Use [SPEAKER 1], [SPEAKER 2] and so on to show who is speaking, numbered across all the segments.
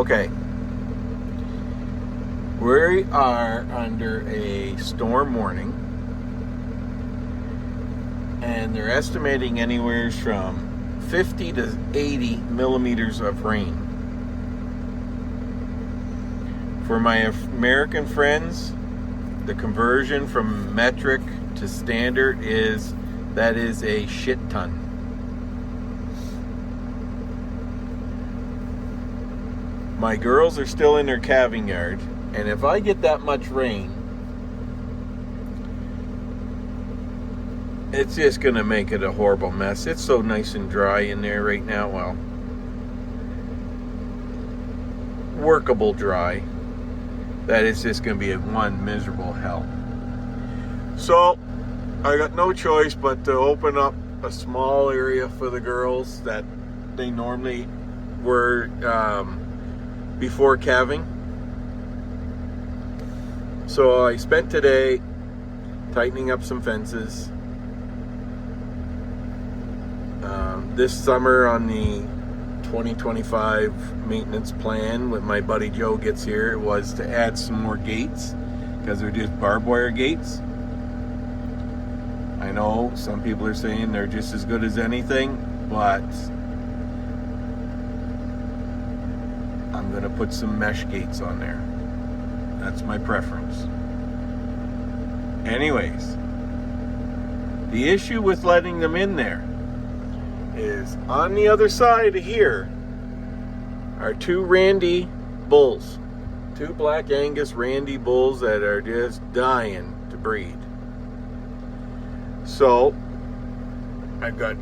[SPEAKER 1] Okay. We are under a storm warning, and they're estimating anywhere from 50 to 80 millimeters of rain. For my American friends, the conversion from metric to standard is a shit ton. My girls are still in their calving yard, and if I get that much rain, it's just going to make it a horrible mess. It's so nice and dry in there right now. Well, workable dry, that it's just going to be one miserable hell. So I got no choice but to open up a small area for the girls that they normally were before calving. So I spent today tightening up some fences. This summer on the 2025 maintenance plan, when my buddy Joe gets here, was to add some more gates, because they're just barbed wire gates. I know some people are saying they're just as good as anything, but I'm going to put some mesh gates on there. That's my preference. Anyways, the issue with letting them in there is on the other side of here are two Randy bulls. Two Black Angus Randy bulls that are just dying to breed. So I've got,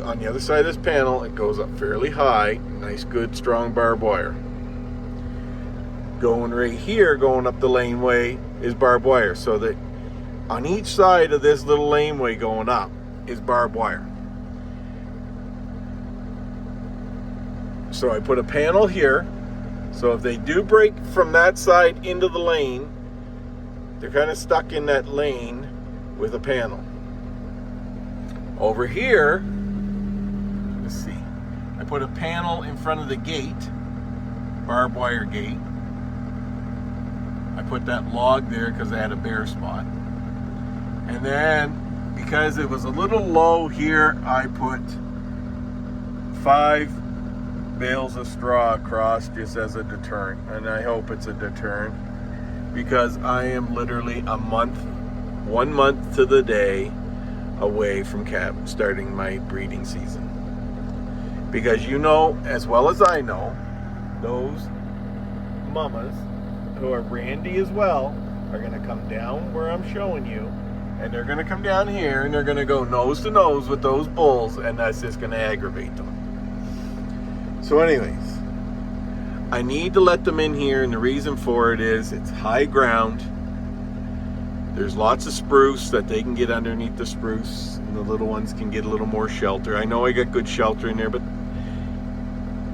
[SPEAKER 1] on the other side of this panel, it goes up fairly high, nice good strong barbed wire. Going right here, going up the laneway, is barbed wire, so that on each side of this little laneway going up is barbed wire. So I put a panel here, so if they do break from that side into the lane, they're kind of stuck in that lane with a panel. Over here, let's see, I put a panel in front of the gate, barbed wire gate. I put that log there because I had a bare spot. And then, because it was a little low here, I put 5 bales of straw across just as a deterrent, and I hope it's a deterrent, because I am literally 1 month to the day away from starting my breeding season. Because you know as well as I know, those mamas who are Randy as well are going to come down where I'm showing you, and they're going to come down here and they're going to go nose to nose with those bulls, and that's just going to aggravate them. So anyways, I need to let them in here, and the reason for it is it's high ground. There's lots of spruce that they can get underneath the spruce, and the little ones can get a little more shelter. I know I got good shelter in there, but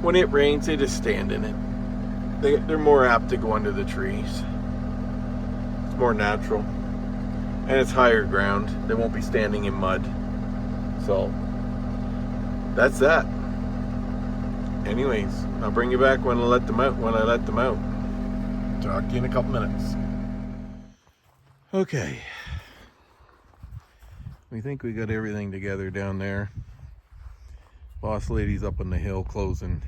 [SPEAKER 1] when it rains, they just stand in it. They're more apt to go under the trees. It's more natural, and it's higher ground. They won't be standing in mud. So that's that. Anyways, I'll bring you back when I let them out. Talk to you in a couple minutes. Okay. We think we got everything together down there. Boss lady's up on the hill closing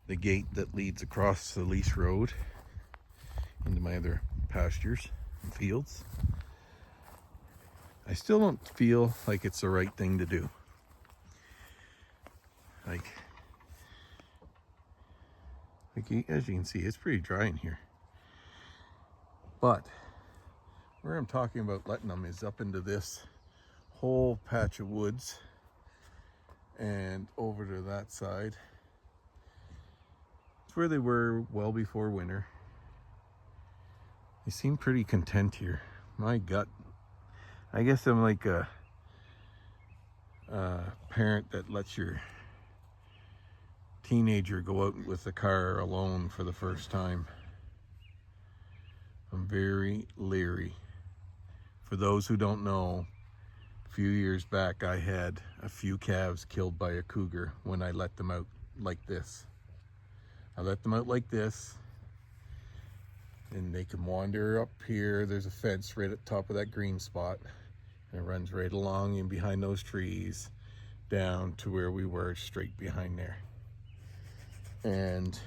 [SPEAKER 1] the gate that leads across the lease road into my other pastures and fields. I still don't feel like it's the right thing to do. As you can see, it's pretty dry in here. But where I'm talking about letting them is up into this whole patch of woods and over to that side. It's where they were well before winter. They seem pretty content here. My gut. I guess I'm like a parent that lets your teenager go out with the car alone for the first time. I'm very leery. For those who don't know, a few years back I had a few calves killed by a cougar when I let them out like this. I let them out like this, and they can wander up here. There's a fence right at the top of that green spot, and it runs right along in behind those trees down to where we were, straight behind there. And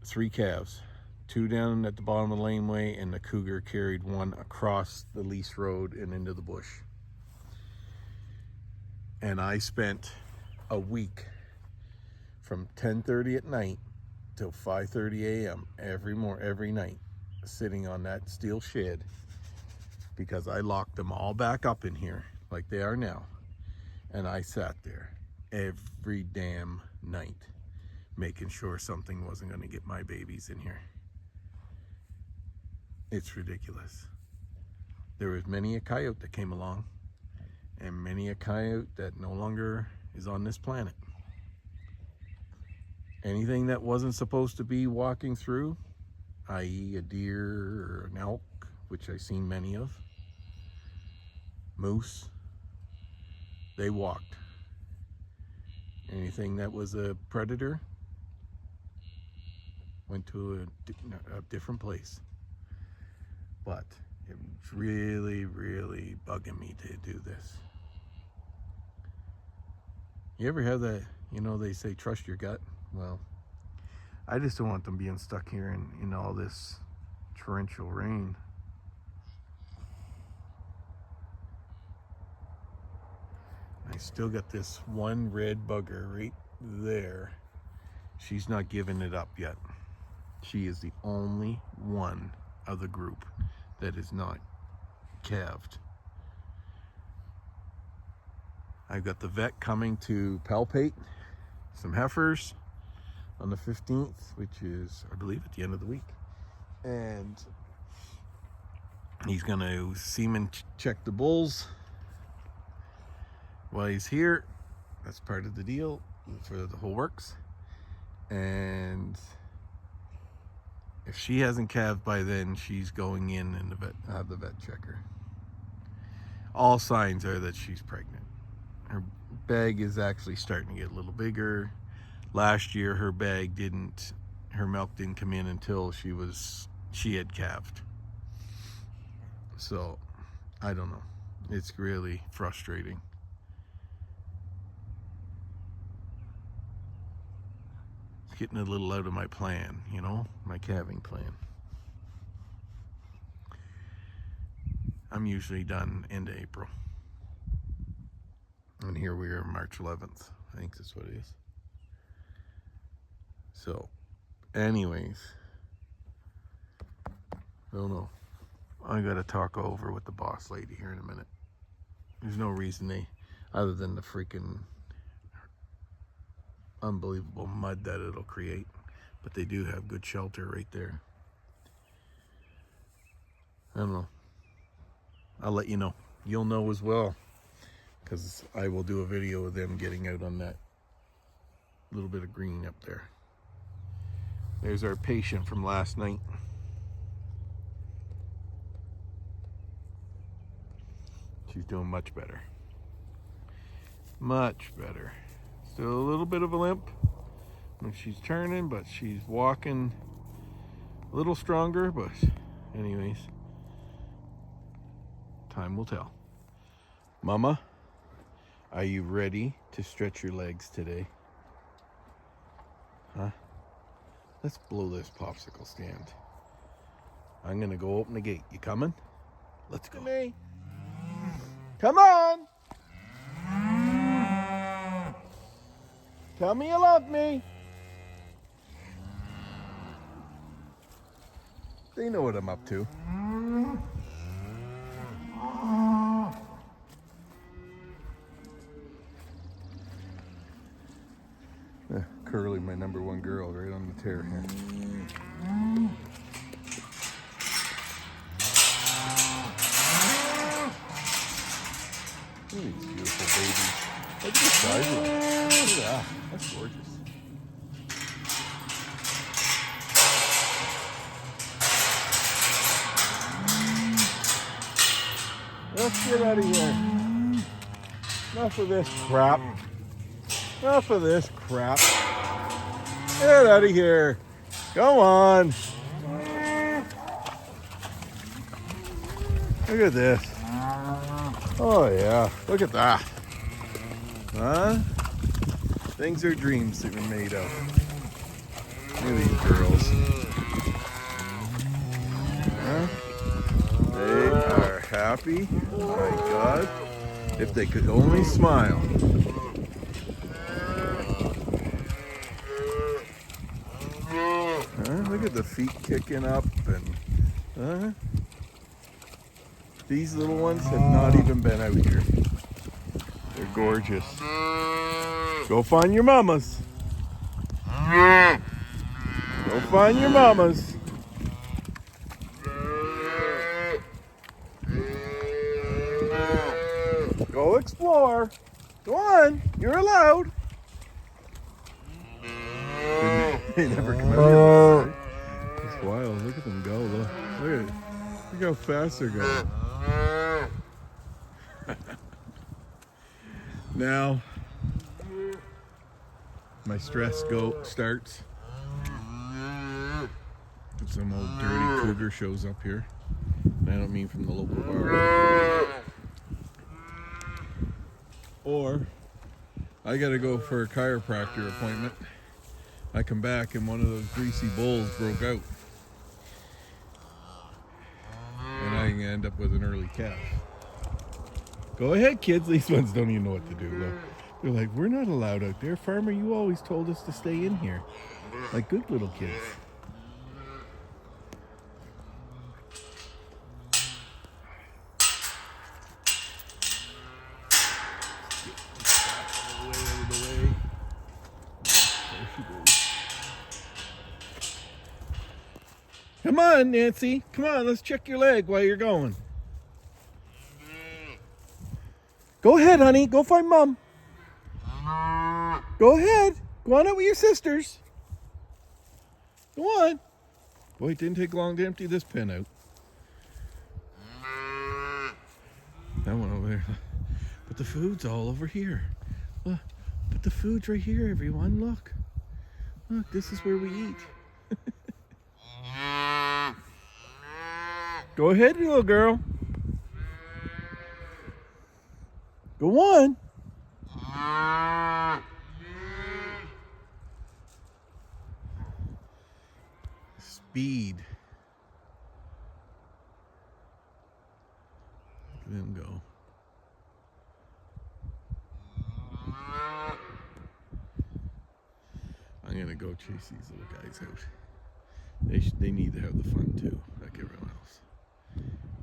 [SPEAKER 1] 3 calves, 2 down at the bottom of the laneway, and the cougar carried 1 across the lease road and into the bush. And I spent a week from 10:30 at night till 5:30 a.m. every night sitting on that steel shed, because I locked them all back up in here like they are now, and I sat there every damn night making sure something wasn't going to get my babies in here. It's ridiculous. There was many a coyote that came along, and many a coyote that no longer is on this planet. Anything that wasn't supposed to be walking through, i.e. a deer or an elk, which I've seen many of, moose, they walked. Anything that was a predator went to a different place. But it's really, really bugging me to do this. You ever have that, they say trust your gut? Well, I just don't want them being stuck here in all this torrential rain. I still got this one red bugger right there. She's not giving it up yet. She is the only one of the group that is not calved. I've got the vet coming to palpate some heifers on the 15th, which is, I believe, at the end of the week. And he's going to semen check the bulls while he's here. That's part of the deal for the whole works. And if she hasn't calved by then, she's going in and have the vet check her. All signs are that she's pregnant. Her bag is actually starting to get a little bigger. Last year, her milk didn't come in until she had calved. So, I don't know. It's really frustrating. It's getting a little out of my plan, my calving plan. I'm usually done end of April. And here we are, March 11th. I think that's what it is. So, anyways, I don't know. I gotta talk over with the boss lady here in a minute. There's no reason other than the freaking unbelievable mud that it'll create. But they do have good shelter right there. I don't know. I'll let you know. You'll know as well, because I will do a video of them getting out on that little bit of green up there. There's our patient from last night. She's doing much better. Much better. Still a little bit of a limp when she's turning, but she's walking a little stronger. But anyways, time will tell. Mama, are you ready to stretch your legs today? Huh? Let's blow this popsicle stand. I'm gonna go open the gate. You coming? Let's go. Me. Come on. Tell me you love me. They know what I'm up to. Curly, my number one girl, right on the tear here. Look at these beautiful babies. Look at the size of them. Look at that. That's gorgeous. Let's get out of here. Enough of this crap. Enough of this crap. Get out of here. Come on. Look at this. Oh yeah, look at that. Huh? Things are dreams that were made of. Look at these girls. Huh? They are happy. Oh my God. If they could only smile. Huh? Look at the feet kicking up and these little ones have not even been out here. They're gorgeous. Go find your mamas. Go find your mamas. Go explore. Go on. You're allowed. They never come out here. Right? It's wild. Look at them go. Look how fast they're going. Now, my stress starts. Some old dirty cougar shows up here. I don't mean from the local bar. Or I gotta go for a chiropractor appointment. I come back and one of those greasy bulls broke out. And I end up with an early calf. Go ahead, kids. These ones don't even know what to do. Look. They're like, we're not allowed out there. Farmer, you always told us to stay in here. Like good little kids. Come on, Nancy. Come on, let's check your leg while you're going. Go ahead, honey. Go find Mom. Go ahead. Go on out with your sisters. Go on. Boy, it didn't take long to empty this pen out. That one over there. But the food's all over here. Look, but the food's right here, everyone. Look. Look, this is where we eat. Go ahead, little girl. Go on. Speed. Look at them go. I'm gonna go chase these little guys out. They need to have the fun too, like everyone else.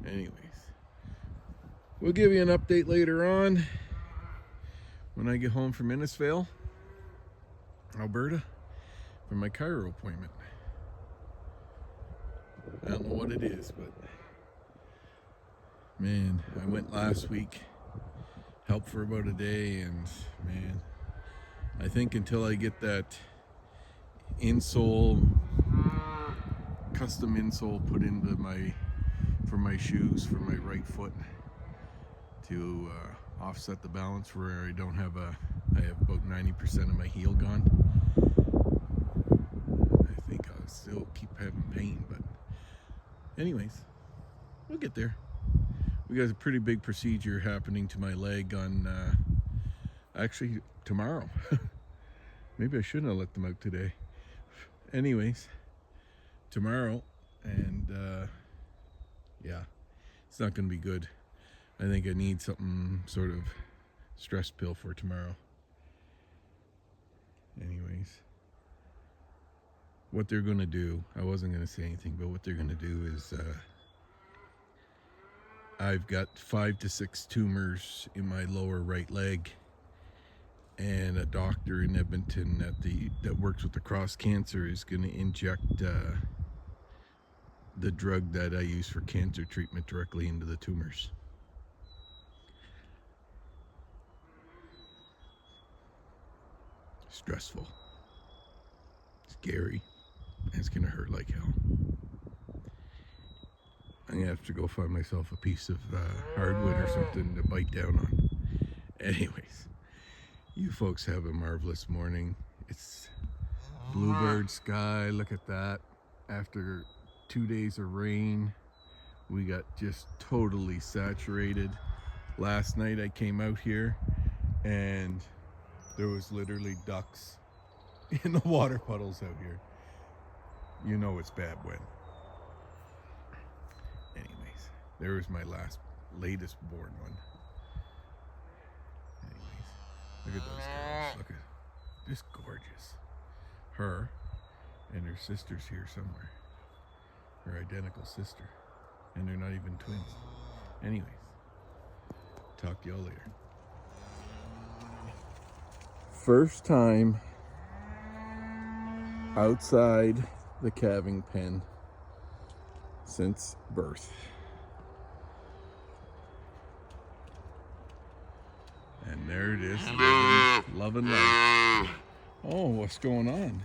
[SPEAKER 1] Anyways, we'll give you an update later on when I get home from Innisfail, Alberta, for my chiro appointment. I don't know what it is, but man, I went last week, helped for about a day, and man, I think until I get that insole, custom insole put into for my shoes for my right foot to offset the balance where I don't have I have about 90% of my heel gone. I think I'll still keep having pain, but anyways, we'll get there. We got a pretty big procedure happening to my leg on actually tomorrow. Maybe I shouldn't have let them out today. Anyways, tomorrow, and yeah, it's not going to be good. I think I need something sort of stress pill for tomorrow. Anyways, what they're going to do, I wasn't going to say anything, but what they're going to do is I've got 5 to 6 tumors in my lower right leg, and a doctor in Edmonton that works with the Cross Cancer is going to inject the drug that I use for cancer treatment directly into the tumors. Stressful, scary, and it's gonna hurt like hell. I'm gonna have to go find myself a piece of hardwood or something to bite down on. Anyways, you folks have a marvelous morning. It's Bluebird sky, look at that. After 2 days of rain, we got just totally saturated. Last night I came out here and there was literally ducks in the water puddles out here. You know it's bad when. Anyways, there was my latest born one. Anyways, look at those girls. Look at, just gorgeous. Her and her sister's here somewhere. Her identical sister. And they're not even twins. Anyways, talk to y'all later. First time outside the calving pen since birth. And there it is, loving life. Oh, what's going on?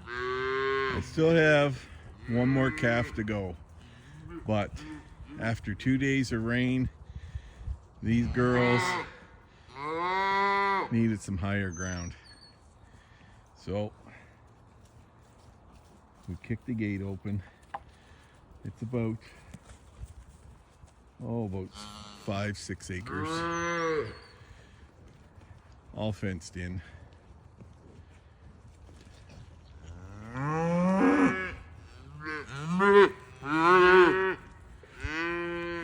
[SPEAKER 1] I still have one more calf to go, but after 2 days of rain, these girls needed some higher ground. So we kicked the gate open. It's about 5-6 acres, all fenced in.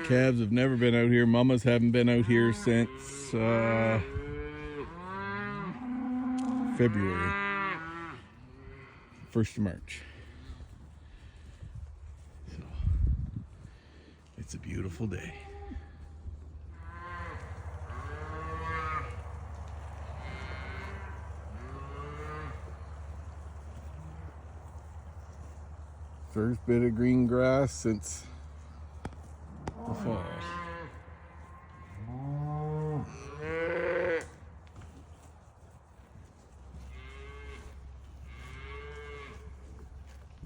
[SPEAKER 1] Calves have never been out here. Mamas haven't been out here since February, 1st of March. So it's a beautiful day. First bit of green grass since the fall.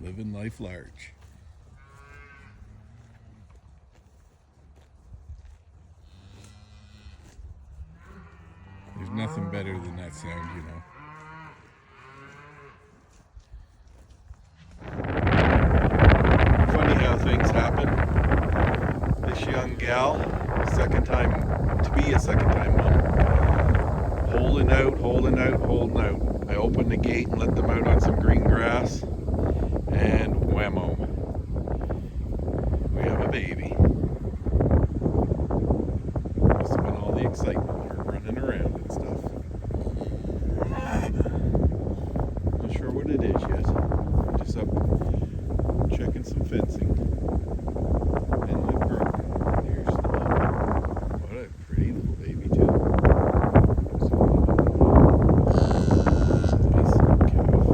[SPEAKER 1] Living life large. There's nothing better than that sound, you know. Funny how things happen. This young gal, second time mom, holding out. I opened the gate and let them out on some green grass, and whammo, we have a baby. Must have been all the excitement, her running around and stuff. Not sure what it is yet. Just up checking some fencing. And look, girl, here's the mom. What a pretty little baby too. Nice calf.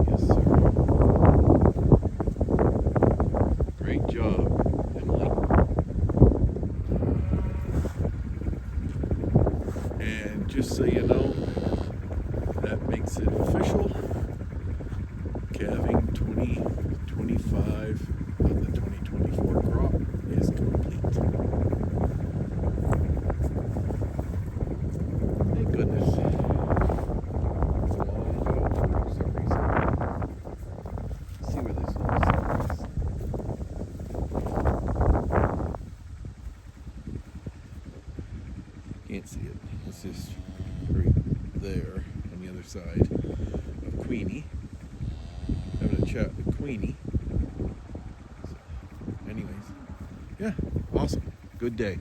[SPEAKER 1] Yes, sir. Great job, Emily. And just so you know, that makes it official. Calving 2025 of the 2024 crop is complete. Thank goodness. It's a long go for some reason. Let's see where this goes. Can't see it. It's just right there on the other side of Queenie. Having a chat with Queenie. So, anyways, yeah, awesome. Good day.